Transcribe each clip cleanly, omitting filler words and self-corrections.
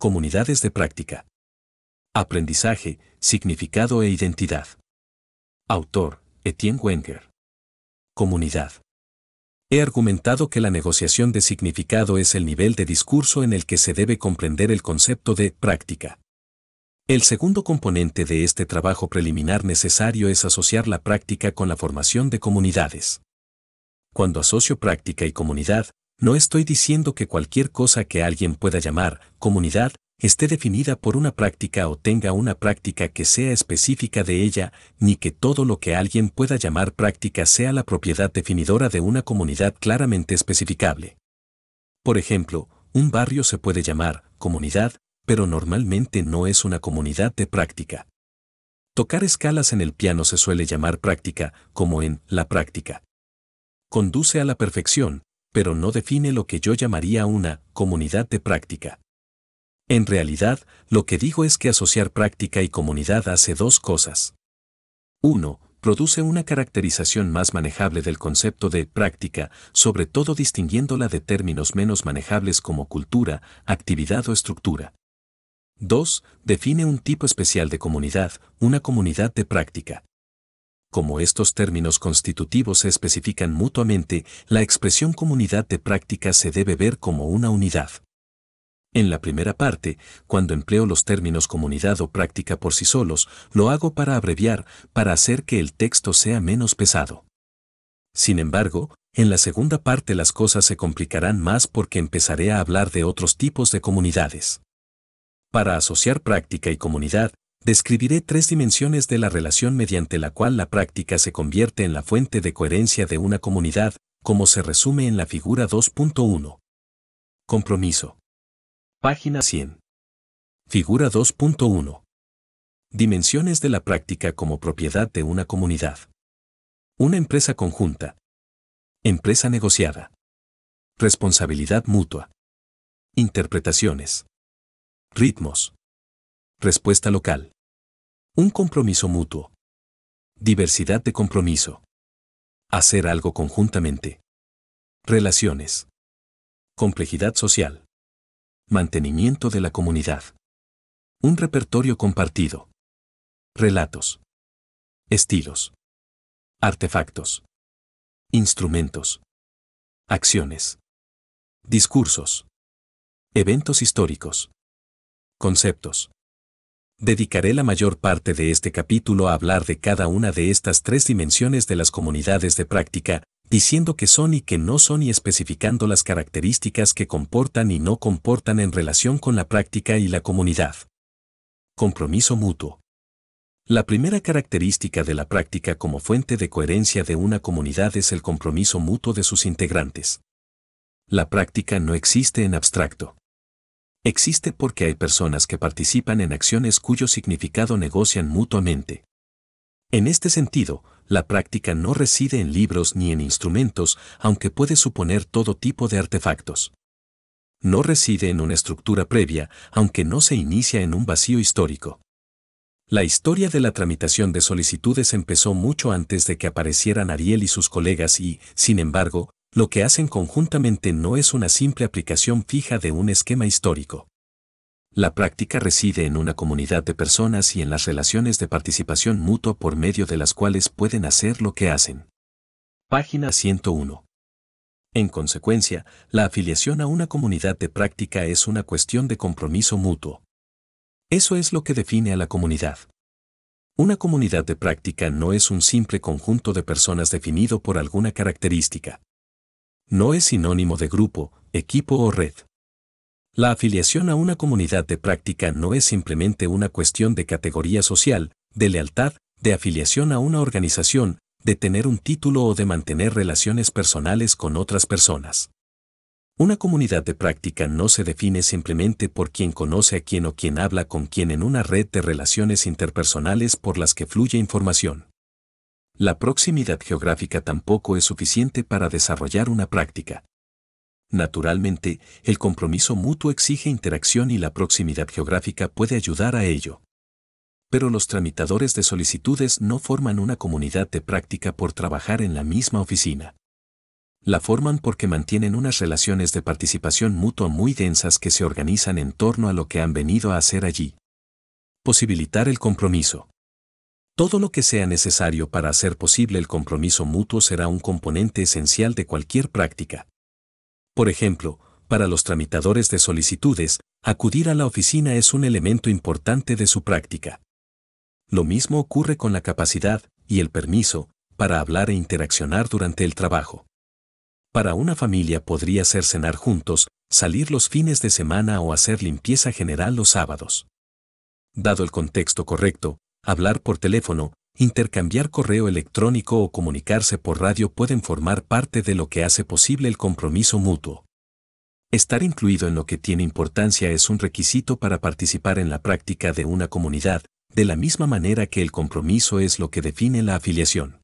Comunidades de práctica. Aprendizaje, significado e identidad. Autor, Etienne Wenger. Comunidad. He argumentado que la negociación de significado es el nivel de discurso en el que se debe comprender el concepto de práctica. El segundo componente de este trabajo preliminar necesario es asociar la práctica con la formación de comunidades. Cuando asocio práctica y comunidad, no estoy diciendo que cualquier cosa que alguien pueda llamar comunidad esté definida por una práctica o tenga una práctica que sea específica de ella, ni que todo lo que alguien pueda llamar práctica sea la propiedad definidora de una comunidad claramente especificable. Por ejemplo, un barrio se puede llamar comunidad, pero normalmente no es una comunidad de práctica. Tocar escalas en el piano se suele llamar práctica, como en la práctica. Conduce a la perfección, pero no define lo que yo llamaría una comunidad de práctica. En realidad, lo que digo es que asociar práctica y comunidad hace dos cosas. 1. Produce una caracterización más manejable del concepto de práctica, sobre todo distinguiéndola de términos menos manejables como cultura, actividad o estructura. 2. Define un tipo especial de comunidad, una comunidad de práctica. Como estos términos constitutivos se especifican mutuamente, la expresión comunidad de práctica se debe ver como una unidad. En la primera parte, cuando empleo los términos comunidad o práctica por sí solos, lo hago para abreviar, para hacer que el texto sea menos pesado. Sin embargo, en la segunda parte las cosas se complicarán más porque empezaré a hablar de otros tipos de comunidades. Para asociar práctica y comunidad, describiré tres dimensiones de la relación mediante la cual la práctica se convierte en la fuente de coherencia de una comunidad, como se resume en la figura 2.1. Compromiso. Página 100. Figura 2.1. Dimensiones de la práctica como propiedad de una comunidad. Una empresa conjunta. Empresa negociada. Responsabilidad mutua. Interpretaciones. Ritmos. Respuesta local. Un compromiso mutuo. Diversidad de compromiso. Hacer algo conjuntamente. Relaciones. Complejidad social. Mantenimiento de la comunidad. Un repertorio compartido. Relatos. Estilos. Artefactos. Instrumentos. Acciones. Discursos. Eventos históricos. Conceptos. Dedicaré la mayor parte de este capítulo a hablar de cada una de estas tres dimensiones de las comunidades de práctica, diciendo qué son y qué no son y especificando las características que comportan y no comportan en relación con la práctica y la comunidad. Compromiso mutuo. La primera característica de la práctica como fuente de coherencia de una comunidad es el compromiso mutuo de sus integrantes. La práctica no existe en abstracto. Existe porque hay personas que participan en acciones cuyo significado negocian mutuamente. En este sentido, la práctica no reside en libros ni en instrumentos, aunque puede suponer todo tipo de artefactos. No reside en una estructura previa, aunque no se inicia en un vacío histórico. La historia de la tramitación de solicitudes empezó mucho antes de que aparecieran Ariel y sus colegas y, sin embargo, lo que hacen conjuntamente no es una simple aplicación fija de un esquema histórico. La práctica reside en una comunidad de personas y en las relaciones de participación mutua por medio de las cuales pueden hacer lo que hacen. Página 101. En consecuencia, la afiliación a una comunidad de práctica es una cuestión de compromiso mutuo. Eso es lo que define a la comunidad. Una comunidad de práctica no es un simple conjunto de personas definido por alguna característica. No es sinónimo de grupo, equipo o red. La afiliación a una comunidad de práctica no es simplemente una cuestión de categoría social, de lealtad, de afiliación a una organización, de tener un título o de mantener relaciones personales con otras personas. Una comunidad de práctica no se define simplemente por quien conoce a quien o quien habla con quien en una red de relaciones interpersonales por las que fluye información. La proximidad geográfica tampoco es suficiente para desarrollar una práctica. Naturalmente, el compromiso mutuo exige interacción y la proximidad geográfica puede ayudar a ello. Pero los tramitadores de solicitudes no forman una comunidad de práctica por trabajar en la misma oficina. La forman porque mantienen unas relaciones de participación mutua muy densas que se organizan en torno a lo que han venido a hacer allí. Posibilitar el compromiso. Todo lo que sea necesario para hacer posible el compromiso mutuo será un componente esencial de cualquier práctica. Por ejemplo, para los tramitadores de solicitudes, acudir a la oficina es un elemento importante de su práctica. Lo mismo ocurre con la capacidad y el permiso para hablar e interaccionar durante el trabajo. Para una familia podría ser cenar juntos, salir los fines de semana o hacer limpieza general los sábados. Dado el contexto correcto, hablar por teléfono, intercambiar correo electrónico o comunicarse por radio pueden formar parte de lo que hace posible el compromiso mutuo. Estar incluido en lo que tiene importancia es un requisito para participar en la práctica de una comunidad, de la misma manera que el compromiso es lo que define la afiliación.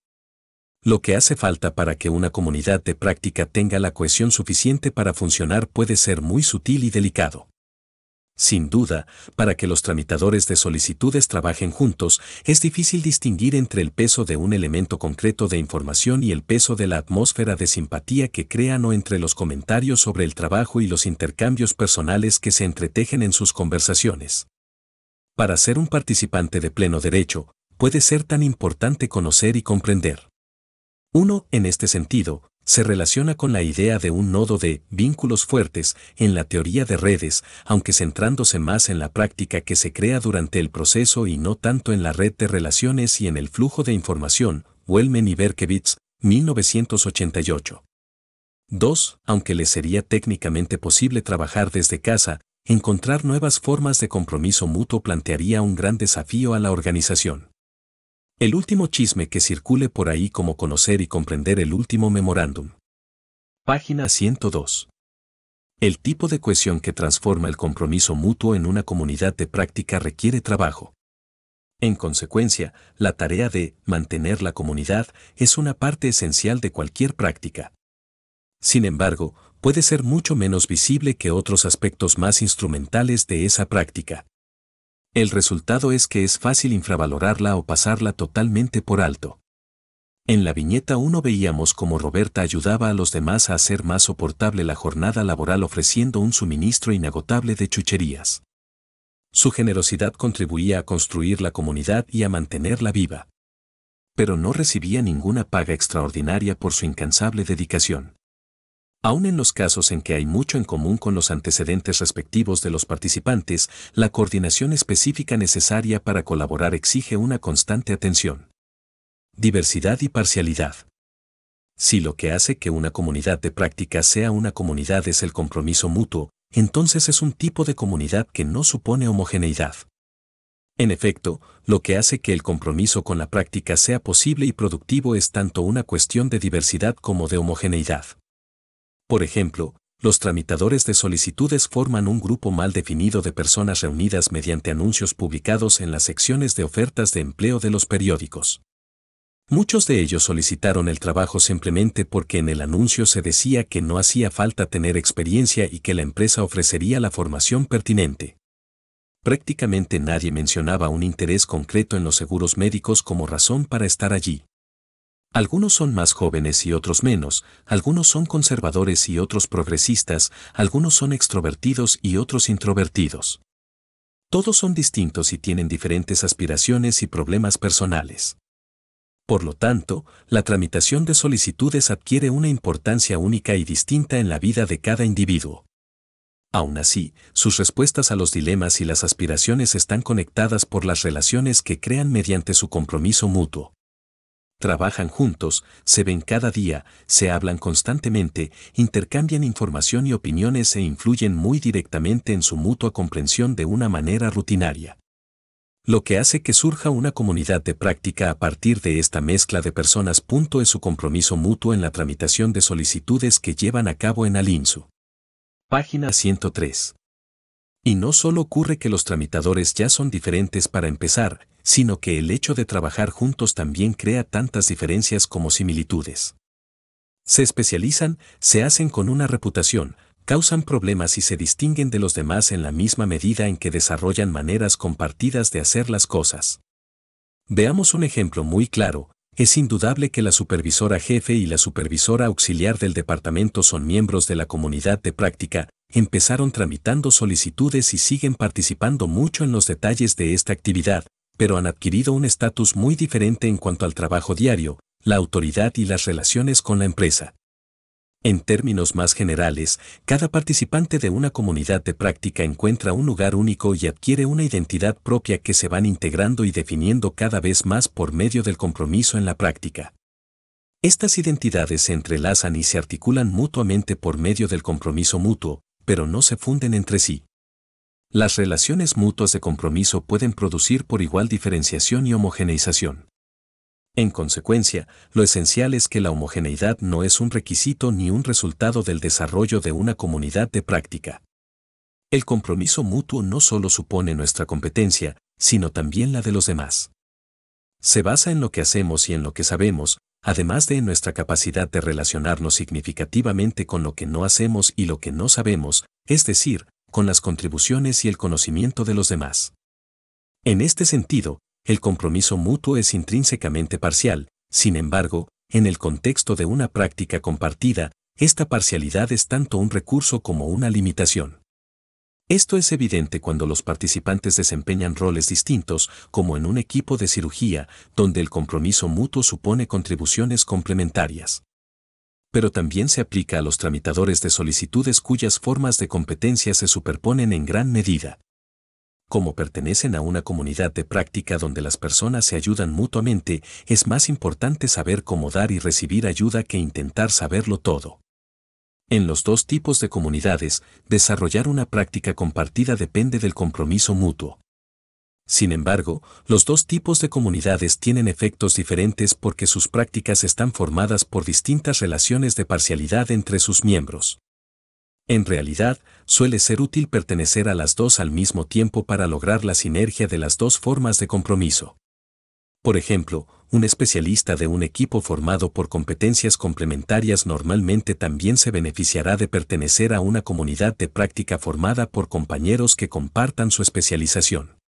Lo que hace falta para que una comunidad de práctica tenga la cohesión suficiente para funcionar puede ser muy sutil y delicado. Sin duda, para que los tramitadores de solicitudes trabajen juntos, es difícil distinguir entre el peso de un elemento concreto de información y el peso de la atmósfera de simpatía que crean o entre los comentarios sobre el trabajo y los intercambios personales que se entretejen en sus conversaciones. Para ser un participante de pleno derecho, puede ser tan importante conocer y comprender. Uno, en este sentido, se relaciona con la idea de un nodo de vínculos fuertes en la teoría de redes, aunque centrándose más en la práctica que se crea durante el proceso y no tanto en la red de relaciones y en el flujo de información. Wellman y Berkowitz, 1988. 2. Aunque les sería técnicamente posible trabajar desde casa, encontrar nuevas formas de compromiso mutuo plantearía un gran desafío a la organización. El último chisme que circule por ahí como conocer y comprender el último memorándum. Página 102. El tipo de cohesión que transforma el compromiso mutuo en una comunidad de práctica requiere trabajo. En consecuencia, la tarea de mantener la comunidad es una parte esencial de cualquier práctica. Sin embargo, puede ser mucho menos visible que otros aspectos más instrumentales de esa práctica. El resultado es que es fácil infravalorarla o pasarla totalmente por alto. En la viñeta 1 veíamos cómo Roberta ayudaba a los demás a hacer más soportable la jornada laboral ofreciendo un suministro inagotable de chucherías. Su generosidad contribuía a construir la comunidad y a mantenerla viva. Pero no recibía ninguna paga extraordinaria por su incansable dedicación. Aún en los casos en que hay mucho en común con los antecedentes respectivos de los participantes, la coordinación específica necesaria para colaborar exige una constante atención. Diversidad y parcialidad. Si lo que hace que una comunidad de práctica sea una comunidad es el compromiso mutuo, entonces es un tipo de comunidad que no supone homogeneidad. En efecto, lo que hace que el compromiso con la práctica sea posible y productivo es tanto una cuestión de diversidad como de homogeneidad. Por ejemplo, los tramitadores de solicitudes forman un grupo mal definido de personas reunidas mediante anuncios publicados en las secciones de ofertas de empleo de los periódicos. Muchos de ellos solicitaron el trabajo simplemente porque en el anuncio se decía que no hacía falta tener experiencia y que la empresa ofrecería la formación pertinente. Prácticamente nadie mencionaba un interés concreto en los seguros médicos como razón para estar allí. Algunos son más jóvenes y otros menos, algunos son conservadores y otros progresistas, algunos son extrovertidos y otros introvertidos. Todos son distintos y tienen diferentes aspiraciones y problemas personales. Por lo tanto, la tramitación de solicitudes adquiere una importancia única y distinta en la vida de cada individuo. Aún así, sus respuestas a los dilemas y las aspiraciones están conectadas por las relaciones que crean mediante su compromiso mutuo. Trabajan juntos, se ven cada día, se hablan constantemente, intercambian información y opiniones e influyen muy directamente en su mutua comprensión de una manera rutinaria. Lo que hace que surja una comunidad de práctica a partir de esta mezcla de personas. Es su compromiso mutuo en la tramitación de solicitudes que llevan a cabo en Alinsu. Página 103. Y no solo ocurre que los tramitadores ya son diferentes para empezar, sino que el hecho de trabajar juntos también crea tantas diferencias como similitudes. Se especializan, se hacen con una reputación, causan problemas y se distinguen de los demás en la misma medida en que desarrollan maneras compartidas de hacer las cosas. Veamos un ejemplo muy claro. es indudable que la supervisora jefe y la supervisora auxiliar del departamento son miembros de la comunidad de práctica, empezaron tramitando solicitudes y siguen participando mucho en los detalles de esta actividad, pero han adquirido un estatus muy diferente en cuanto al trabajo diario, la autoridad y las relaciones con la empresa. En términos más generales, cada participante de una comunidad de práctica encuentra un lugar único y adquiere una identidad propia que se van integrando y definiendo cada vez más por medio del compromiso en la práctica. Estas identidades se entrelazan y se articulan mutuamente por medio del compromiso mutuo, pero no se funden entre sí. Las relaciones mutuas de compromiso pueden producir por igual diferenciación y homogeneización. En consecuencia, lo esencial es que la homogeneidad no es un requisito ni un resultado del desarrollo de una comunidad de práctica. El compromiso mutuo no solo supone nuestra competencia, sino también la de los demás. Se basa en lo que hacemos y en lo que sabemos, además de en nuestra capacidad de relacionarnos significativamente con lo que no hacemos y lo que no sabemos, es decir, con las contribuciones y el conocimiento de los demás. En este sentido, el compromiso mutuo es intrínsecamente parcial, sin embargo, en el contexto de una práctica compartida, esta parcialidad es tanto un recurso como una limitación. Esto es evidente cuando los participantes desempeñan roles distintos, como en un equipo de cirugía, donde el compromiso mutuo supone contribuciones complementarias. Pero también se aplica a los tramitadores de solicitudes cuyas formas de competencia se superponen en gran medida. Como pertenecen a una comunidad de práctica donde las personas se ayudan mutuamente, es más importante saber cómo dar y recibir ayuda que intentar saberlo todo. En los dos tipos de comunidades, desarrollar una práctica compartida depende del compromiso mutuo. Sin embargo, los dos tipos de comunidades tienen efectos diferentes porque sus prácticas están formadas por distintas relaciones de parcialidad entre sus miembros. En realidad, suele ser útil pertenecer a las dos al mismo tiempo para lograr la sinergia de las dos formas de compromiso. Por ejemplo, un especialista de un equipo formado por competencias complementarias normalmente también se beneficiará de pertenecer a una comunidad de práctica formada por compañeros que compartan su especialización.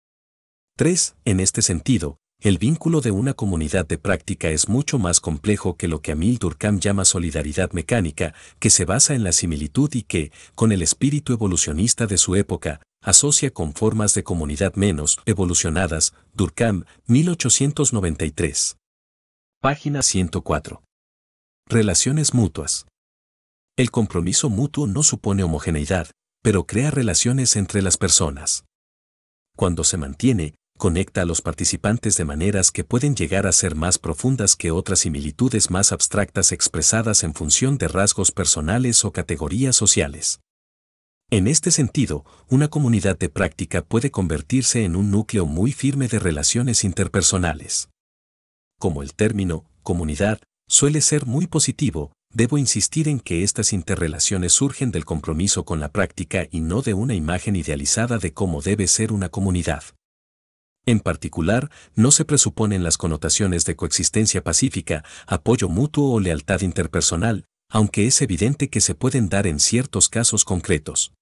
3. En este sentido, el vínculo de una comunidad de práctica es mucho más complejo que lo que Émile Durkheim llama solidaridad mecánica, que se basa en la similitud y que, con el espíritu evolucionista de su época, asocia con formas de comunidad menos evolucionadas. Durkheim, 1893. Página 104. Relaciones mutuas. El compromiso mutuo no supone homogeneidad, pero crea relaciones entre las personas. Cuando se mantiene, conecta a los participantes de maneras que pueden llegar a ser más profundas que otras similitudes más abstractas expresadas en función de rasgos personales o categorías sociales. En este sentido, una comunidad de práctica puede convertirse en un núcleo muy firme de relaciones interpersonales. Como el término comunidad suele ser muy positivo, debo insistir en que estas interrelaciones surgen del compromiso con la práctica y no de una imagen idealizada de cómo debe ser una comunidad. En particular, no se presuponen las connotaciones de coexistencia pacífica, apoyo mutuo o lealtad interpersonal, aunque es evidente que se pueden dar en ciertos casos concretos.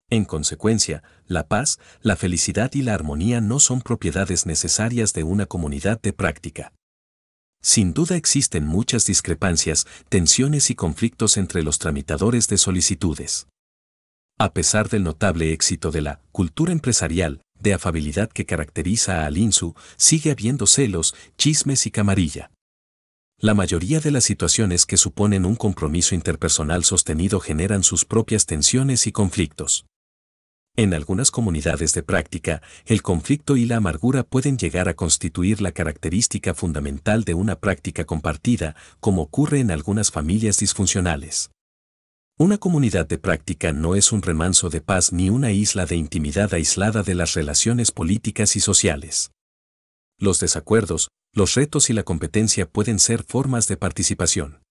En consecuencia, la paz, la felicidad y la armonía no son propiedades necesarias de una comunidad de práctica. Sin duda existen muchas discrepancias, tensiones y conflictos entre los tramitadores de solicitudes. A pesar del notable éxito de la cultura empresarial, de afabilidad que caracteriza a Alinsu, sigue habiendo celos, chismes y camarilla. La mayoría de las situaciones que suponen un compromiso interpersonal sostenido generan sus propias tensiones y conflictos. En algunas comunidades de práctica, el conflicto y la amargura pueden llegar a constituir la característica fundamental de una práctica compartida, como ocurre en algunas familias disfuncionales. Una comunidad de práctica no es un remanso de paz ni una isla de intimidad aislada de las relaciones políticas y sociales. Los desacuerdos, los retos y la competencia pueden ser formas de participación.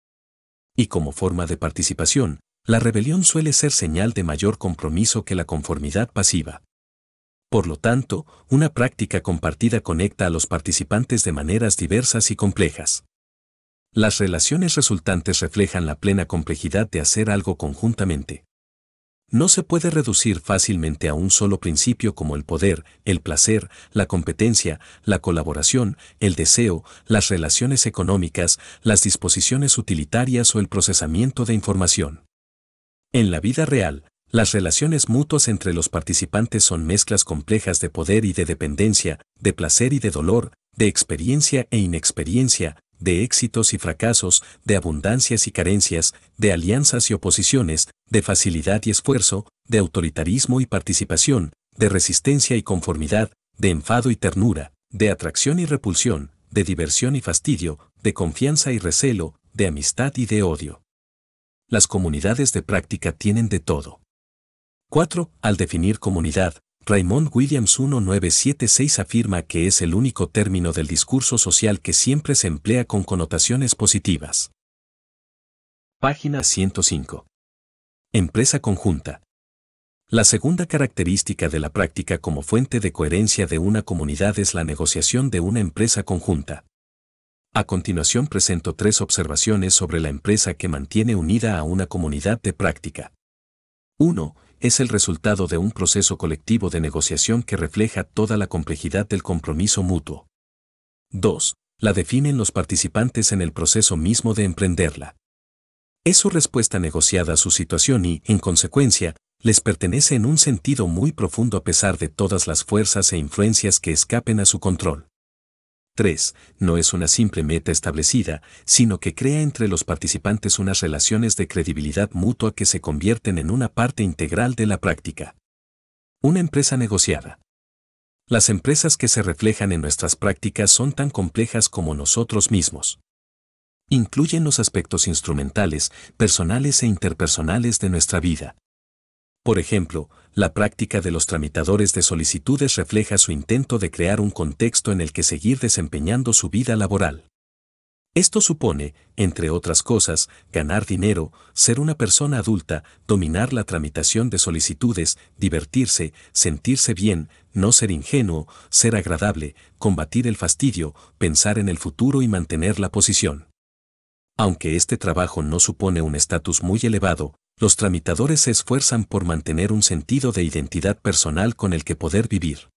Y como forma de participación, la rebelión suele ser señal de mayor compromiso que la conformidad pasiva. Por lo tanto, una práctica compartida conecta a los participantes de maneras diversas y complejas. Las relaciones resultantes reflejan la plena complejidad de hacer algo conjuntamente. No se puede reducir fácilmente a un solo principio como el poder, el placer, la competencia, la colaboración, el deseo, las relaciones económicas, las disposiciones utilitarias o el procesamiento de información. En la vida real, las relaciones mutuas entre los participantes son mezclas complejas de poder y de dependencia, de placer y de dolor, de experiencia e inexperiencia, de éxitos y fracasos, de abundancias y carencias, de alianzas y oposiciones, de facilidad y esfuerzo, de autoritarismo y participación, de resistencia y conformidad, de enfado y ternura, de atracción y repulsión, de diversión y fastidio, de confianza y recelo, de amistad y de odio. Las comunidades de práctica tienen de todo. 4. Al definir comunidad, Raymond Williams 1976 afirma que es el único término del discurso social que siempre se emplea con connotaciones positivas. Página 105. Empresa conjunta. La segunda característica de la práctica como fuente de coherencia de una comunidad es la negociación de una empresa conjunta. A continuación presento 3 observaciones sobre la empresa que mantiene unida a una comunidad de práctica. 1. Es el resultado de un proceso colectivo de negociación que refleja toda la complejidad del compromiso mutuo. 2. La definen los participantes en el proceso mismo de emprenderla. Es su respuesta negociada a su situación y, en consecuencia, les pertenece en un sentido muy profundo a pesar de todas las fuerzas e influencias que escapen a su control. 3. No es una simple meta establecida, sino que crea entre los participantes unas relaciones de credibilidad mutua que se convierten en una parte integral de la práctica. Una empresa negociada. Las empresas que se reflejan en nuestras prácticas son tan complejas como nosotros mismos. Incluyen los aspectos instrumentales, personales e interpersonales de nuestra vida. Por ejemplo, la práctica de los tramitadores de solicitudes refleja su intento de crear un contexto en el que seguir desempeñando su vida laboral. Esto supone, entre otras cosas, ganar dinero, ser una persona adulta, dominar la tramitación de solicitudes, divertirse, sentirse bien, no ser ingenuo, ser agradable, combatir el fastidio, pensar en el futuro y mantener la posición. Aunque este trabajo no supone un estatus muy elevado, los tramitadores se esfuerzan por mantener un sentido de identidad personal con el que poder vivir.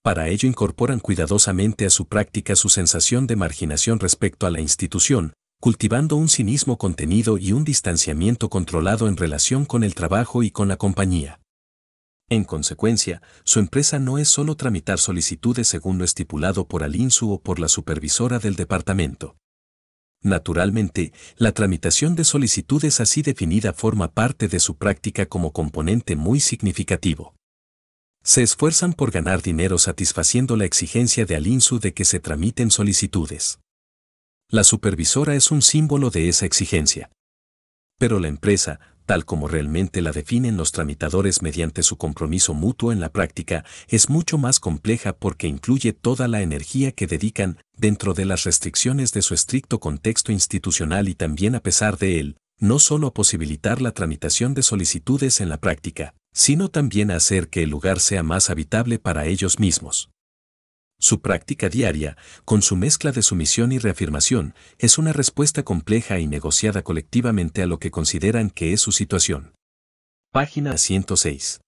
Para ello incorporan cuidadosamente a su práctica su sensación de marginación respecto a la institución, cultivando un cinismo contenido y un distanciamiento controlado en relación con el trabajo y con la compañía. En consecuencia, su empresa no es solo tramitar solicitudes según lo estipulado por Alinsu o por la supervisora del departamento. Naturalmente, la tramitación de solicitudes así definida forma parte de su práctica como componente muy significativo. Se esfuerzan por ganar dinero satisfaciendo la exigencia de Alinsu de que se tramiten solicitudes. La supervisora es un símbolo de esa exigencia. Pero la empresa, tal como realmente la definen los tramitadores mediante su compromiso mutuo en la práctica, es mucho más compleja porque incluye toda la energía que dedican, dentro de las restricciones de su estricto contexto institucional y también a pesar de él, no solo a posibilitar la tramitación de solicitudes en la práctica, sino también a hacer que el lugar sea más habitable para ellos mismos. Su práctica diaria, con su mezcla de sumisión y reafirmación, es una respuesta compleja y negociada colectivamente a lo que consideran que es su situación. Página 106.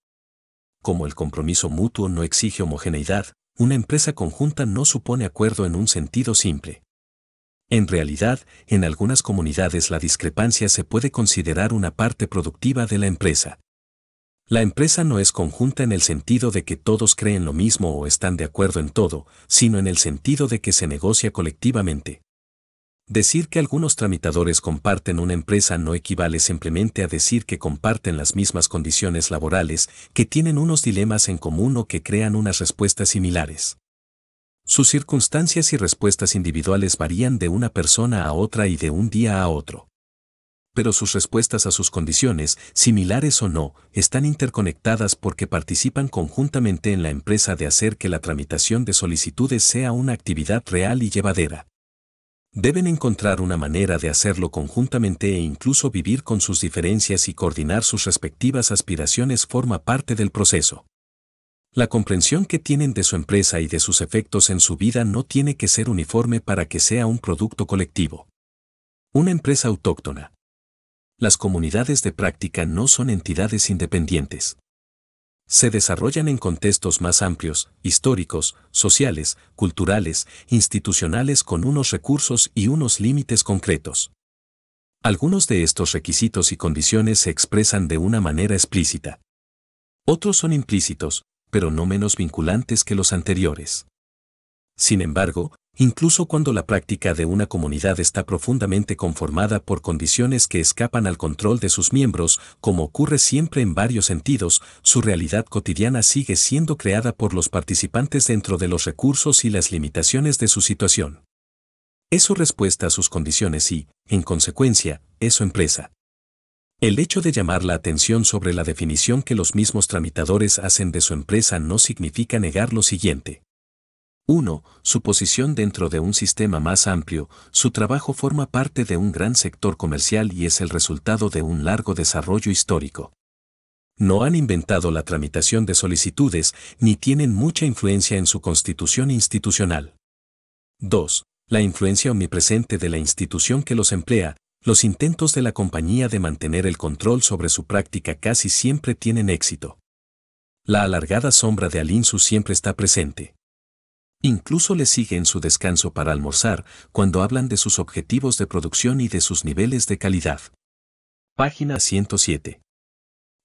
Como el compromiso mutuo no exige homogeneidad, una empresa conjunta no supone acuerdo en un sentido simple. En realidad, en algunas comunidades la discrepancia se puede considerar una parte productiva de la empresa. La empresa no es conjunta en el sentido de que todos creen lo mismo o están de acuerdo en todo, sino en el sentido de que se negocia colectivamente. Decir que algunos tramitadores comparten una empresa no equivale simplemente a decir que comparten las mismas condiciones laborales, que tienen unos dilemas en común o que crean unas respuestas similares. Sus circunstancias y respuestas individuales varían de una persona a otra y de un día a otro. Pero sus respuestas a sus condiciones, similares o no, están interconectadas porque participan conjuntamente en la empresa de hacer que la tramitación de solicitudes sea una actividad real y llevadera. Deben encontrar una manera de hacerlo conjuntamente e incluso vivir con sus diferencias y coordinar sus respectivas aspiraciones forma parte del proceso. La comprensión que tienen de su empresa y de sus efectos en su vida no tiene que ser uniforme para que sea un producto colectivo. Una empresa autóctona. Las comunidades de práctica no son entidades independientes. Se desarrollan en contextos más amplios, históricos, sociales, culturales, institucionales con unos recursos y unos límites concretos. Algunos de estos requisitos y condiciones se expresan de una manera explícita. Otros son implícitos, pero no menos vinculantes que los anteriores. Sin embargo, incluso cuando la práctica de una comunidad está profundamente conformada por condiciones que escapan al control de sus miembros, como ocurre siempre en varios sentidos, su realidad cotidiana sigue siendo creada por los participantes dentro de los recursos y las limitaciones de su situación. Es su respuesta a sus condiciones y, en consecuencia, es su empresa. El hecho de llamar la atención sobre la definición que los mismos tramitadores hacen de su empresa no significa negar lo siguiente. 1. Su posición dentro de un sistema más amplio, su trabajo forma parte de un gran sector comercial y es el resultado de un largo desarrollo histórico. No han inventado la tramitación de solicitudes ni tienen mucha influencia en su constitución institucional. 2. La influencia omnipresente de la institución que los emplea, los intentos de la compañía de mantener el control sobre su práctica casi siempre tienen éxito. La alargada sombra de Alinsu siempre está presente. Incluso le sigue en su descanso para almorzar cuando hablan de sus objetivos de producción y de sus niveles de calidad. Página 107.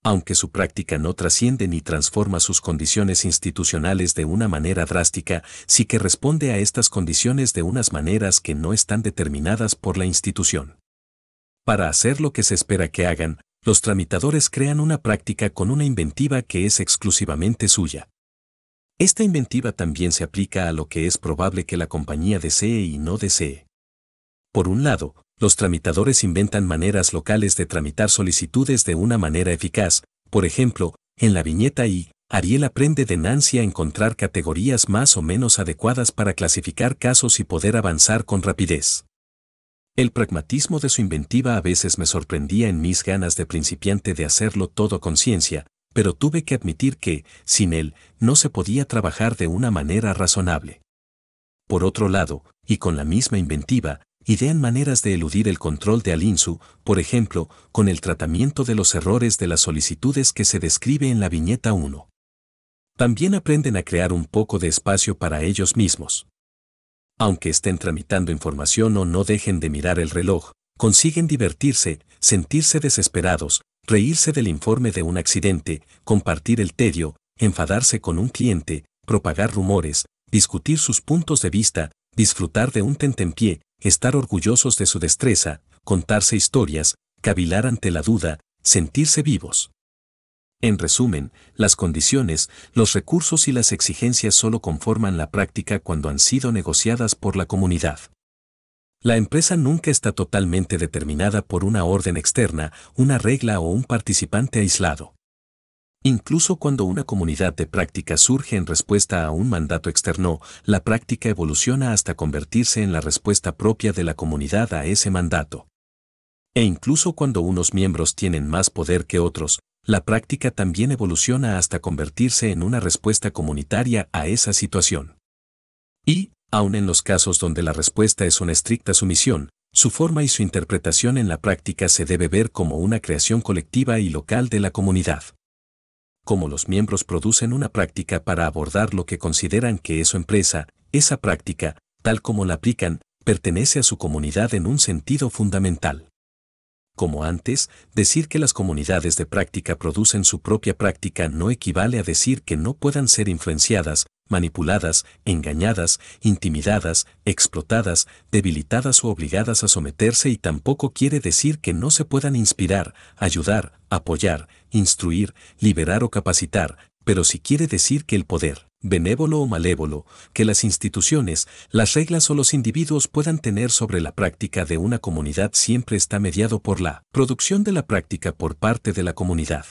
Aunque su práctica no trasciende ni transforma sus condiciones institucionales de una manera drástica, sí que responde a estas condiciones de unas maneras que no están determinadas por la institución. Para hacer lo que se espera que hagan, los tramitadores crean una práctica con una inventiva que es exclusivamente suya. Esta inventiva también se aplica a lo que es probable que la compañía desee y no desee. Por un lado, los tramitadores inventan maneras locales de tramitar solicitudes de una manera eficaz. Por ejemplo, en la viñeta I, Ariel aprende de Nancy a encontrar categorías más o menos adecuadas para clasificar casos y poder avanzar con rapidez. El pragmatismo de su inventiva a veces me sorprendía en mis ganas de principiante de hacerlo todo con ciencia, pero tuve que admitir que, sin él, no se podía trabajar de una manera razonable. Por otro lado, y con la misma inventiva, idean maneras de eludir el control de Alinsu, por ejemplo, con el tratamiento de los errores de las solicitudes que se describe en la viñeta 1. También aprenden a crear un poco de espacio para ellos mismos. Aunque estén tramitando información o no dejen de mirar el reloj, consiguen divertirse, sentirse desesperados, reírse del informe de un accidente, compartir el tedio, enfadarse con un cliente, propagar rumores, discutir sus puntos de vista, disfrutar de un tentempié, estar orgullosos de su destreza, contarse historias, cavilar ante la duda, sentirse vivos. En resumen, las condiciones, los recursos y las exigencias solo conforman la práctica cuando han sido negociadas por la comunidad. La empresa nunca está totalmente determinada por una orden externa, una regla o un participante aislado. Incluso cuando una comunidad de práctica surge en respuesta a un mandato externo, la práctica evoluciona hasta convertirse en la respuesta propia de la comunidad a ese mandato. E incluso cuando unos miembros tienen más poder que otros, la práctica también evoluciona hasta convertirse en una respuesta comunitaria a esa situación. Y, aun en los casos donde la respuesta es una estricta sumisión, su forma y su interpretación en la práctica se debe ver como una creación colectiva y local de la comunidad. Como los miembros producen una práctica para abordar lo que consideran que es su empresa, esa práctica, tal como la aplican, pertenece a su comunidad en un sentido fundamental. Como antes, decir que las comunidades de práctica producen su propia práctica no equivale a decir que no puedan ser influenciadas, manipuladas, engañadas, intimidadas, explotadas, debilitadas o obligadas a someterse, y tampoco quiere decir que no se puedan inspirar, ayudar, apoyar, instruir, liberar o capacitar, pero sí quiere decir que el poder, benévolo o malévolo, que las instituciones, las reglas o los individuos puedan tener sobre la práctica de una comunidad siempre está mediado por la producción de la práctica por parte de la comunidad.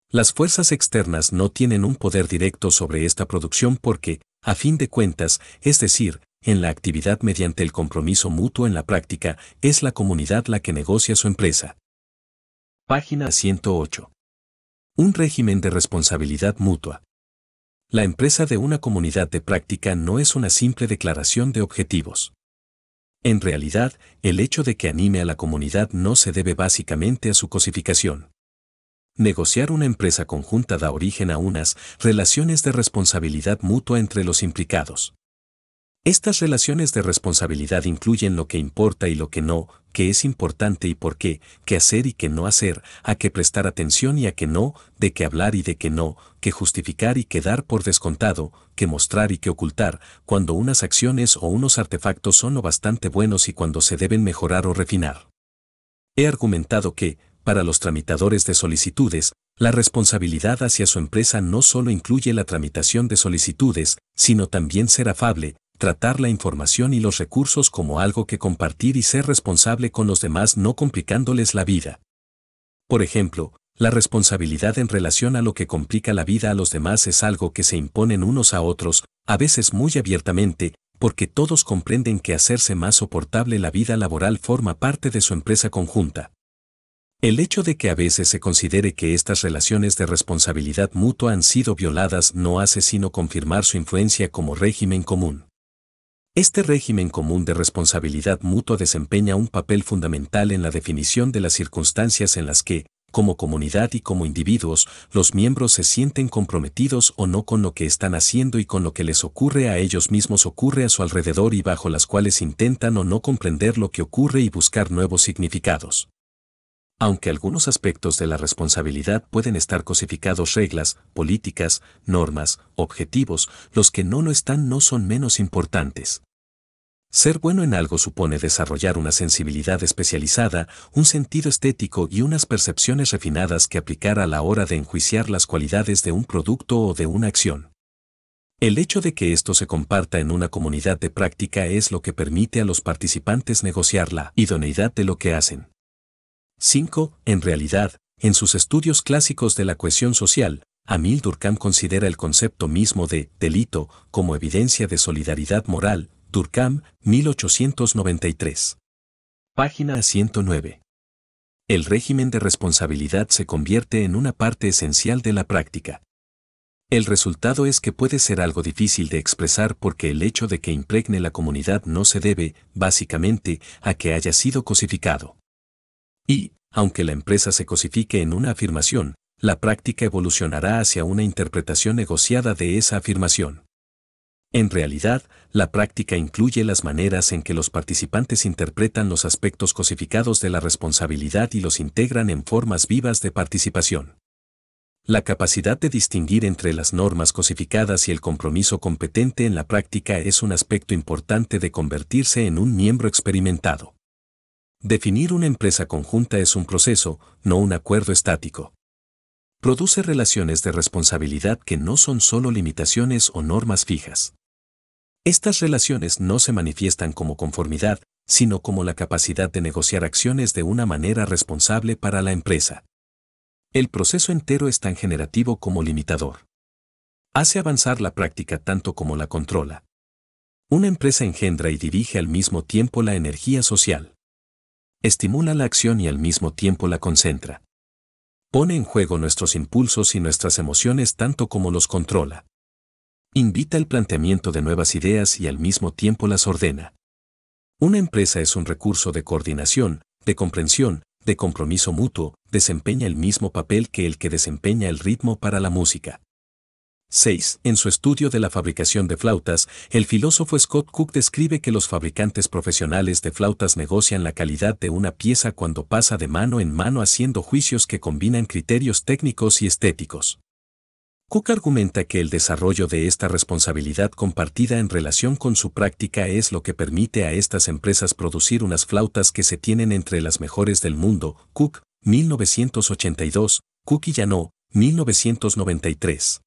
Las fuerzas externas no tienen un poder directo sobre esta producción porque, a fin de cuentas, es decir, en la actividad mediante el compromiso mutuo en la práctica, es la comunidad la que negocia su empresa. Página 108. Un régimen de responsabilidad mutua. La empresa de una comunidad de práctica no es una simple declaración de objetivos. En realidad, el hecho de que anime a la comunidad no se debe básicamente a su cosificación. Negociar una empresa conjunta da origen a unas relaciones de responsabilidad mutua entre los implicados. Estas relaciones de responsabilidad incluyen lo que importa y lo que no, qué es importante y por qué, qué hacer y qué no hacer, a qué prestar atención y a qué no, de qué hablar y de qué no, qué justificar y qué dar por descontado, qué mostrar y qué ocultar, cuando unas acciones o unos artefactos son lo bastante buenos y cuando se deben mejorar o refinar. He argumentado que, para los tramitadores de solicitudes, la responsabilidad hacia su empresa no solo incluye la tramitación de solicitudes, sino también ser afable, tratar la información y los recursos como algo que compartir y ser responsable con los demás no complicándoles la vida. Por ejemplo, la responsabilidad en relación a lo que complica la vida a los demás es algo que se imponen unos a otros, a veces muy abiertamente, porque todos comprenden que hacerse más soportable la vida laboral forma parte de su empresa conjunta. El hecho de que a veces se considere que estas relaciones de responsabilidad mutua han sido violadas no hace sino confirmar su influencia como régimen común. Este régimen común de responsabilidad mutua desempeña un papel fundamental en la definición de las circunstancias en las que, como comunidad y como individuos, los miembros se sienten comprometidos o no con lo que están haciendo y con lo que les ocurre a ellos mismos ocurre a su alrededor y bajo las cuales intentan o no comprender lo que ocurre y buscar nuevos significados. Aunque algunos aspectos de la responsabilidad pueden estar cosificados reglas, políticas, normas, objetivos, los que no lo están no son menos importantes. Ser bueno en algo supone desarrollar una sensibilidad especializada, un sentido estético y unas percepciones refinadas que aplicar a la hora de enjuiciar las cualidades de un producto o de una acción. El hecho de que esto se comparta en una comunidad de práctica es lo que permite a los participantes negociar la idoneidad de lo que hacen. 5. En realidad, en sus estudios clásicos de la cohesión social, Émile Durkheim considera el concepto mismo de delito como evidencia de solidaridad moral. Durkheim, 1893. Página 109. El régimen de responsabilidad se convierte en una parte esencial de la práctica. El resultado es que puede ser algo difícil de expresar porque el hecho de que impregne la comunidad no se debe, básicamente, a que haya sido cosificado. Y, aunque la empresa se cosifique en una afirmación, la práctica evolucionará hacia una interpretación negociada de esa afirmación. En realidad, la práctica incluye las maneras en que los participantes interpretan los aspectos cosificados de la responsabilidad y los integran en formas vivas de participación. La capacidad de distinguir entre las normas cosificadas y el compromiso competente en la práctica es un aspecto importante de convertirse en un miembro experimentado. Definir una empresa conjunta es un proceso, no un acuerdo estático. Produce relaciones de responsabilidad que no son solo limitaciones o normas fijas. Estas relaciones no se manifiestan como conformidad, sino como la capacidad de negociar acciones de una manera responsable para la empresa. El proceso entero es tan generativo como limitador. Hace avanzar la práctica tanto como la controla. Una empresa engendra y dirige al mismo tiempo la energía social. Estimula la acción y al mismo tiempo la concentra. Pone en juego nuestros impulsos y nuestras emociones tanto como los controla. Invita el planteamiento de nuevas ideas y al mismo tiempo las ordena. Una empresa es un recurso de coordinación, de comprensión, de compromiso mutuo, desempeña el mismo papel que el que desempeña el ritmo para la música. 6. En su estudio de la fabricación de flautas, el filósofo Scott Cook describe que los fabricantes profesionales de flautas negocian la calidad de una pieza cuando pasa de mano en mano haciendo juicios que combinan criterios técnicos y estéticos. Cook argumenta que el desarrollo de esta responsabilidad compartida en relación con su práctica es lo que permite a estas empresas producir unas flautas que se tienen entre las mejores del mundo. Cook, 1982, Cook y Yano, 1993.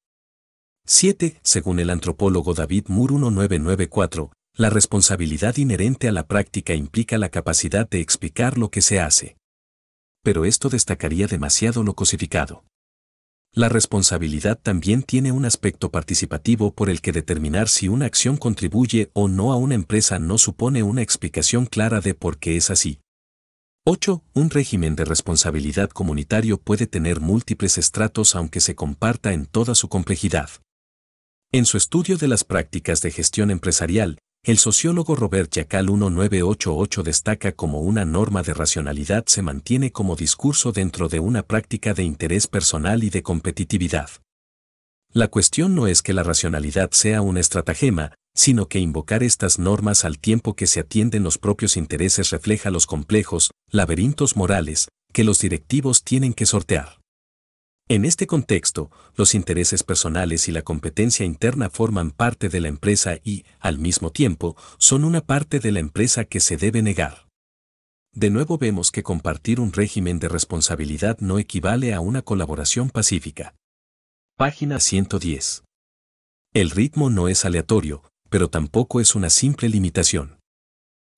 7. Según el antropólogo David Moore 1994, la responsabilidad inherente a la práctica implica la capacidad de explicar lo que se hace. Pero esto destacaría demasiado lo cosificado. La responsabilidad también tiene un aspecto participativo por el que determinar si una acción contribuye o no a una empresa no supone una explicación clara de por qué es así. 8. Un régimen de responsabilidad comunitario puede tener múltiples estratos aunque se comparta en toda su complejidad. En su estudio de las prácticas de gestión empresarial, el sociólogo Robert Jackal 1988 destaca cómo una norma de racionalidad se mantiene como discurso dentro de una práctica de interés personal y de competitividad. La cuestión no es que la racionalidad sea un estratagema, sino que invocar estas normas al tiempo que se atienden los propios intereses refleja los complejos laberintos morales que los directivos tienen que sortear. En este contexto, los intereses personales y la competencia interna forman parte de la empresa y, al mismo tiempo, son una parte de la empresa que se debe negar. De nuevo vemos que compartir un régimen de responsabilidad no equivale a una colaboración pacífica. Página 110. El ritmo no es aleatorio, pero tampoco es una simple limitación.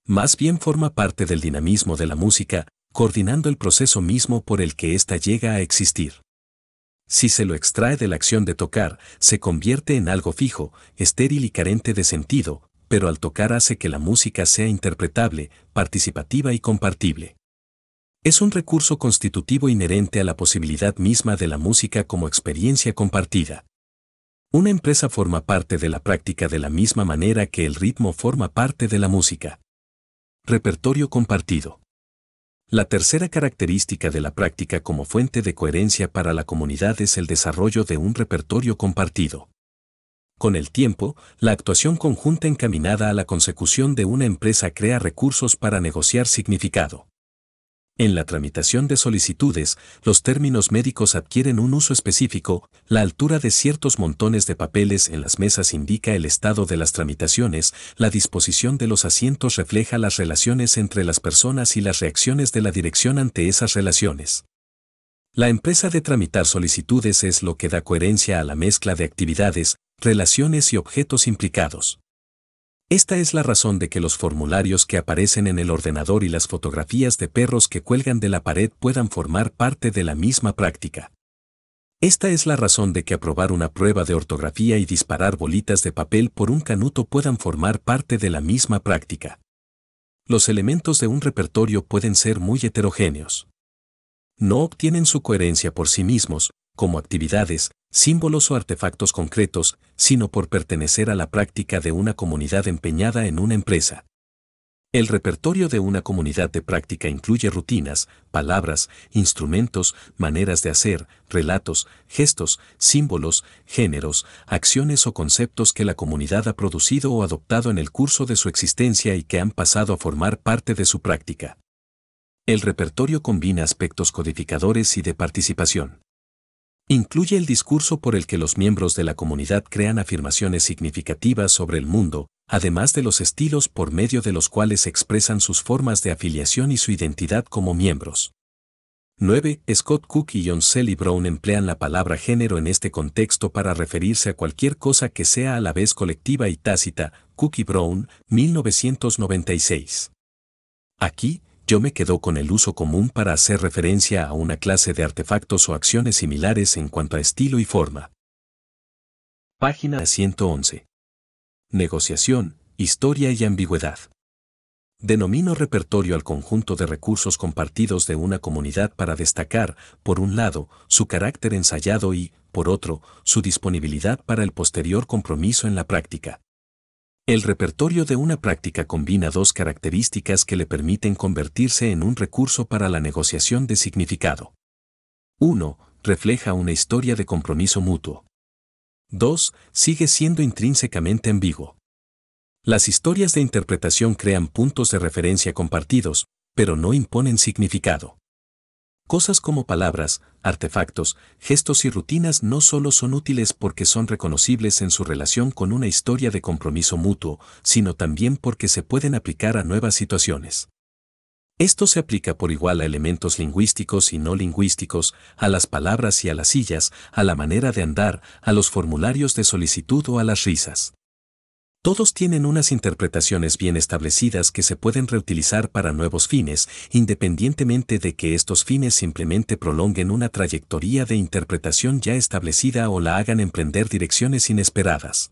Más bien forma parte del dinamismo de la música, coordinando el proceso mismo por el que ésta llega a existir. Si se lo extrae de la acción de tocar, se convierte en algo fijo, estéril y carente de sentido, pero al tocar hace que la música sea interpretable, participativa y compartible. Es un recurso constitutivo inherente a la posibilidad misma de la música como experiencia compartida. Una empresa forma parte de la práctica de la misma manera que el ritmo forma parte de la música. Repertorio compartido. La tercera característica de la práctica como fuente de coherencia para la comunidad es el desarrollo de un repertorio compartido. Con el tiempo, la actuación conjunta encaminada a la consecución de una empresa crea recursos para negociar significado. En la tramitación de solicitudes, los términos médicos adquieren un uso específico, la altura de ciertos montones de papeles en las mesas indica el estado de las tramitaciones, la disposición de los asientos refleja las relaciones entre las personas y las reacciones de la dirección ante esas relaciones. La empresa de tramitar solicitudes es lo que da coherencia a la mezcla de actividades, relaciones y objetos implicados. Esta es la razón de que los formularios que aparecen en el ordenador y las fotografías de perros que cuelgan de la pared puedan formar parte de la misma práctica. Esta es la razón de que aprobar una prueba de ortografía y disparar bolitas de papel por un canuto puedan formar parte de la misma práctica. Los elementos de un repertorio pueden ser muy heterogéneos. No obtienen su coherencia por sí mismos, como actividades, símbolos o artefactos concretos, sino por pertenecer a la práctica de una comunidad empeñada en una empresa. El repertorio de una comunidad de práctica incluye rutinas, palabras, instrumentos, maneras de hacer, relatos, gestos, símbolos, géneros, acciones o conceptos que la comunidad ha producido o adoptado en el curso de su existencia y que han pasado a formar parte de su práctica. El repertorio combina aspectos codificadores y de participación. Incluye el discurso por el que los miembros de la comunidad crean afirmaciones significativas sobre el mundo, además de los estilos por medio de los cuales expresan sus formas de afiliación y su identidad como miembros. 9. Scott Cook y John Seely Brown emplean la palabra género en este contexto para referirse a cualquier cosa que sea a la vez colectiva y tácita. Cook y Brown, 1996. Aquí, yo me quedo con el uso común para hacer referencia a una clase de artefactos o acciones similares en cuanto a estilo y forma. Página 111. Negociación, historia y ambigüedad. Denomino repertorio al conjunto de recursos compartidos de una comunidad para destacar, por un lado, su carácter ensayado y, por otro, su disponibilidad para el posterior compromiso en la práctica. El repertorio de una práctica combina dos características que le permiten convertirse en un recurso para la negociación de significado. 1. Refleja una historia de compromiso mutuo. 2. Sigue siendo intrínsecamente ambiguo. Las historias de interpretación crean puntos de referencia compartidos, pero no imponen significado. Cosas como palabras, artefactos, gestos y rutinas no solo son útiles porque son reconocibles en su relación con una historia de compromiso mutuo, sino también porque se pueden aplicar a nuevas situaciones. Esto se aplica por igual a elementos lingüísticos y no lingüísticos, a las palabras y a las sillas, a la manera de andar, a los formularios de solicitud o a las risas. Todos tienen unas interpretaciones bien establecidas que se pueden reutilizar para nuevos fines, independientemente de que estos fines simplemente prolonguen una trayectoria de interpretación ya establecida o la hagan emprender direcciones inesperadas.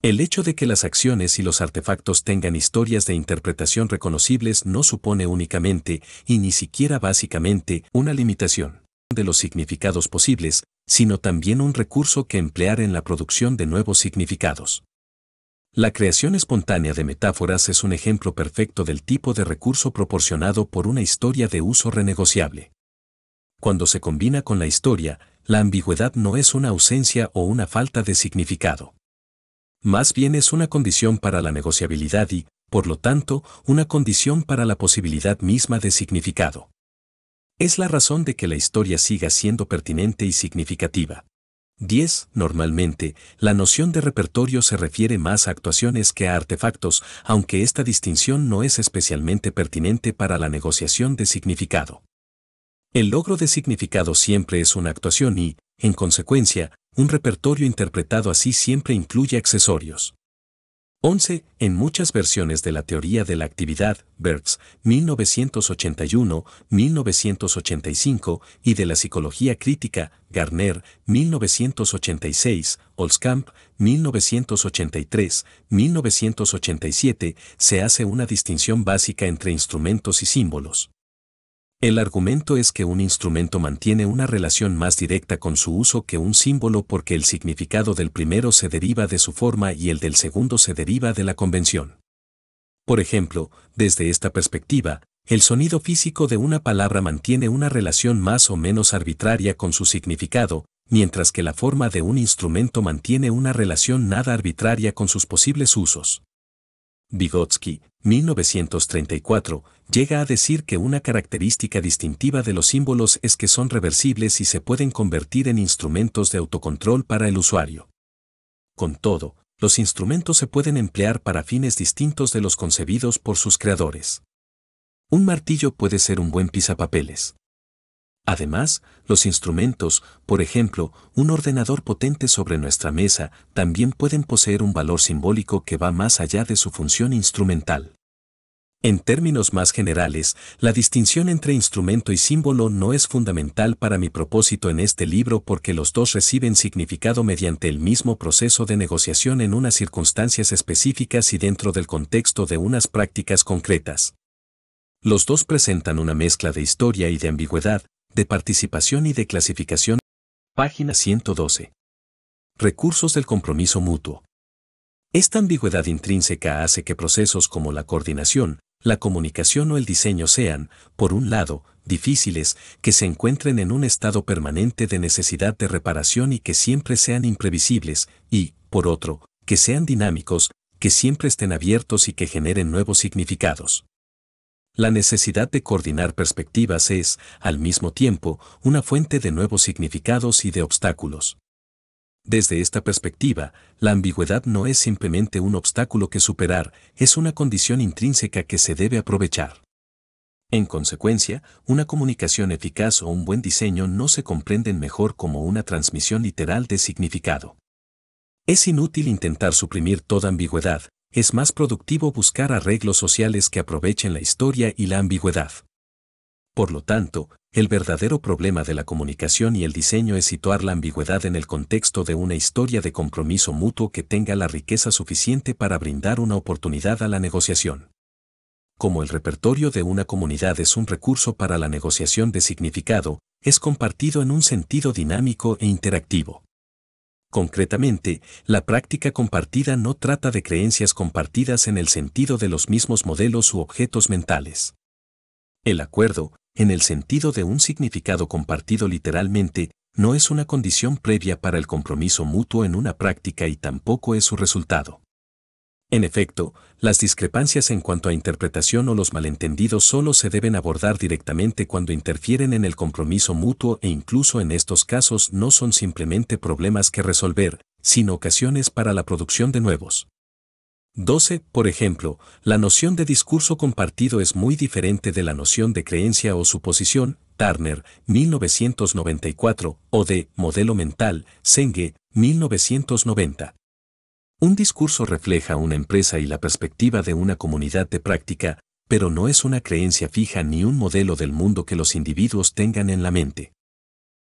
El hecho de que las acciones y los artefactos tengan historias de interpretación reconocibles no supone únicamente, y ni siquiera básicamente, una limitación de los significados posibles, sino también un recurso que emplear en la producción de nuevos significados. La creación espontánea de metáforas es un ejemplo perfecto del tipo de recurso proporcionado por una historia de uso renegociable. Cuando se combina con la historia, la ambigüedad no es una ausencia o una falta de significado. Más bien es una condición para la negociabilidad y, por lo tanto, una condición para la posibilidad misma de significado. Es la razón de que la historia siga siendo pertinente y significativa. 10. Normalmente, la noción de repertorio se refiere más a actuaciones que a artefactos, aunque esta distinción no es especialmente pertinente para la negociación de significado. El logro de significado siempre es una actuación y, en consecuencia, un repertorio interpretado así siempre incluye accesorios. 11. En muchas versiones de la teoría de la actividad, Berks, 1981, 1985, y de la psicología crítica, Garner, 1986, Holzkamp, 1983, 1987, se hace una distinción básica entre instrumentos y símbolos. El argumento es que un instrumento mantiene una relación más directa con su uso que un símbolo porque el significado del primero se deriva de su forma y el del segundo se deriva de la convención. Por ejemplo, desde esta perspectiva, el sonido físico de una palabra mantiene una relación más o menos arbitraria con su significado, mientras que la forma de un instrumento mantiene una relación nada arbitraria con sus posibles usos. Vygotsky, 1934, llega a decir que una característica distintiva de los símbolos es que son reversibles y se pueden convertir en instrumentos de autocontrol para el usuario. Con todo, los instrumentos se pueden emplear para fines distintos de los concebidos por sus creadores. Un martillo puede ser un buen pisapapeles. Además, los instrumentos, por ejemplo, un ordenador potente sobre nuestra mesa, también pueden poseer un valor simbólico que va más allá de su función instrumental. En términos más generales, la distinción entre instrumento y símbolo no es fundamental para mi propósito en este libro porque los dos reciben significado mediante el mismo proceso de negociación en unas circunstancias específicas y dentro del contexto de unas prácticas concretas. Los dos presentan una mezcla de historia y de ambigüedad, de participación y de clasificación. Página 112. Recursos del compromiso mutuo. Esta ambigüedad intrínseca hace que procesos como la coordinación, la comunicación o el diseño sean, por un lado, difíciles, que se encuentren en un estado permanente de necesidad de reparación y que siempre sean imprevisibles, y, por otro, que sean dinámicos, que siempre estén abiertos y que generen nuevos significados. La necesidad de coordinar perspectivas es, al mismo tiempo, una fuente de nuevos significados y de obstáculos. Desde esta perspectiva, la ambigüedad no es simplemente un obstáculo que superar, es una condición intrínseca que se debe aprovechar. En consecuencia, una comunicación eficaz o un buen diseño no se comprenden mejor como una transmisión literal de significado. Es inútil intentar suprimir toda ambigüedad, es más productivo buscar arreglos sociales que aprovechen la historia y la ambigüedad. Por lo tanto, el verdadero problema de la comunicación y el diseño es situar la ambigüedad en el contexto de una historia de compromiso mutuo que tenga la riqueza suficiente para brindar una oportunidad a la negociación. Como el repertorio de una comunidad es un recurso para la negociación de significado, es compartido en un sentido dinámico e interactivo. Concretamente, la práctica compartida no trata de creencias compartidas en el sentido de los mismos modelos u objetos mentales. El acuerdo, en el sentido de un significado compartido literalmente, no es una condición previa para el compromiso mutuo en una práctica y tampoco es su resultado. En efecto, las discrepancias en cuanto a interpretación o los malentendidos solo se deben abordar directamente cuando interfieren en el compromiso mutuo e incluso en estos casos no son simplemente problemas que resolver, sino ocasiones para la producción de nuevos. 12. Por ejemplo, la noción de discurso compartido es muy diferente de la noción de creencia o suposición, Turner, 1994, o de modelo mental, Senge, 1990. Un discurso refleja una empresa y la perspectiva de una comunidad de práctica, pero no es una creencia fija ni un modelo del mundo que los individuos tengan en la mente.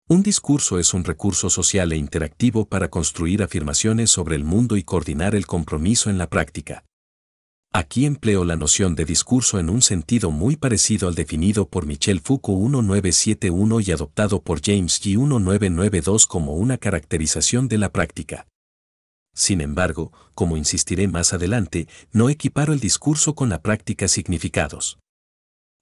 Un discurso es un recurso social e interactivo para construir afirmaciones sobre el mundo y coordinar el compromiso en la práctica. Aquí empleo la noción de discurso en un sentido muy parecido al definido por Michel Foucault 1971 y adoptado por James G. 1992 como una caracterización de la práctica. Sin embargo, como insistiré más adelante, no equiparo el discurso con la práctica significados.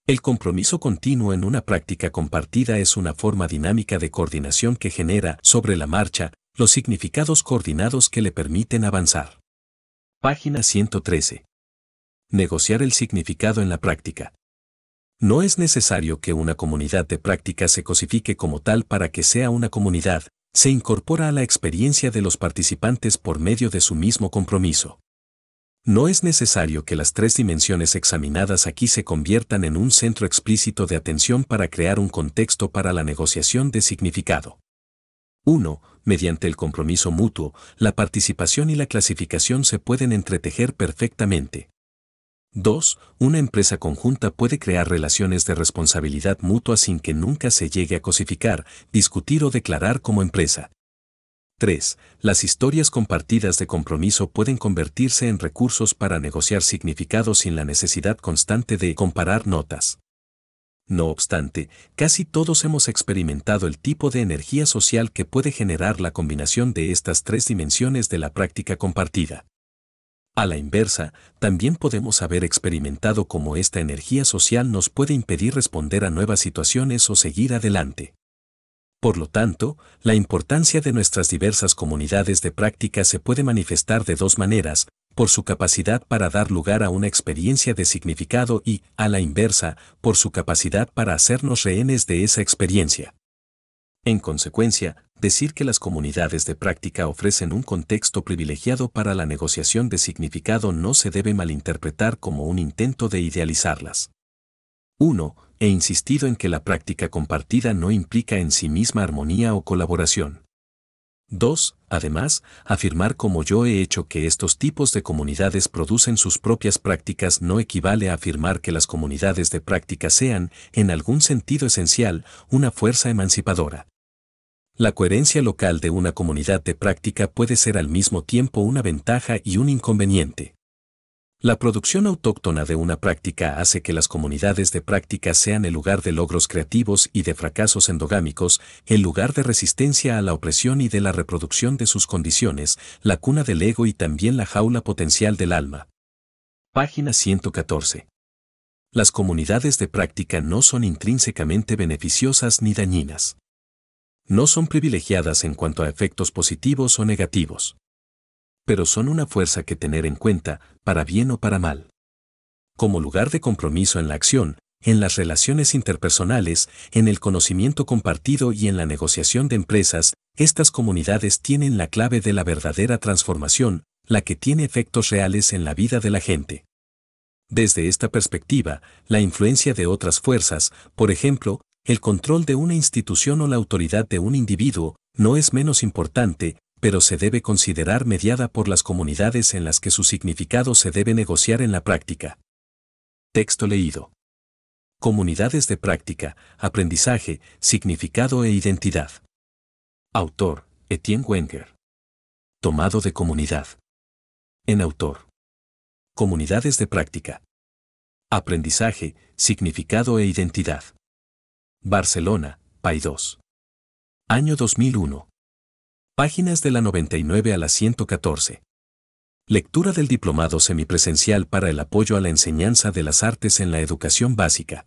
El compromiso continuo en una práctica compartida es una forma dinámica de coordinación que genera, sobre la marcha, los significados coordinados que le permiten avanzar. Página 113. Negociar el significado en la práctica. No es necesario que una comunidad de práctica se cosifique como tal para que sea una comunidad, se incorpora a la experiencia de los participantes por medio de su mismo compromiso. No es necesario que las tres dimensiones examinadas aquí se conviertan en un centro explícito de atención para crear un contexto para la negociación de significado. 1. Mediante el compromiso mutuo, la participación y la clasificación se pueden entretejer perfectamente. 2. Una empresa conjunta puede crear relaciones de responsabilidad mutua sin que nunca se llegue a cosificar, discutir o declarar como empresa. 3. Las historias compartidas de compromiso pueden convertirse en recursos para negociar significados sin la necesidad constante de comparar notas. No obstante, casi todos hemos experimentado el tipo de energía social que puede generar la combinación de estas tres dimensiones de la práctica compartida. A la inversa, también podemos haber experimentado cómo esta energía social nos puede impedir responder a nuevas situaciones o seguir adelante. Por lo tanto, la importancia de nuestras diversas comunidades de práctica se puede manifestar de dos maneras, por su capacidad para dar lugar a una experiencia de significado y, a la inversa, por su capacidad para hacernos rehenes de esa experiencia. En consecuencia, decir que las comunidades de práctica ofrecen un contexto privilegiado para la negociación de significado no se debe malinterpretar como un intento de idealizarlas. 1. He insistido en que la práctica compartida no implica en sí misma armonía o colaboración. 2. Además, afirmar como yo he hecho que estos tipos de comunidades producen sus propias prácticas no equivale a afirmar que las comunidades de práctica sean, en algún sentido esencial, una fuerza emancipadora. La coherencia local de una comunidad de práctica puede ser al mismo tiempo una ventaja y un inconveniente. La producción autóctona de una práctica hace que las comunidades de práctica sean el lugar de logros creativos y de fracasos endogámicos, el lugar de resistencia a la opresión y de la reproducción de sus condiciones, la cuna del ego y también la jaula potencial del alma. Página 114. Las comunidades de práctica no son intrínsecamente beneficiosas ni dañinas. No son privilegiadas en cuanto a efectos positivos o negativos. Pero son una fuerza que tener en cuenta, para bien o para mal. Como lugar de compromiso en la acción, en las relaciones interpersonales, en el conocimiento compartido y en la negociación de empresas, estas comunidades tienen la clave de la verdadera transformación, la que tiene efectos reales en la vida de la gente. Desde esta perspectiva, la influencia de otras fuerzas, por ejemplo, el control de una institución o la autoridad de un individuo, no es menos importante, pero se debe considerar mediada por las comunidades en las que su significado se debe negociar en la práctica. Texto leído. Comunidades de práctica, aprendizaje, significado e identidad. Autor, Etienne Wenger. Tomado de comunidad. En autor. Comunidades de práctica. Aprendizaje, significado e identidad. Barcelona, Paidós. Año 2001. Páginas de la 99 a la 114. Lectura del diplomado semipresencial para el apoyo a la enseñanza de las artes en la educación básica.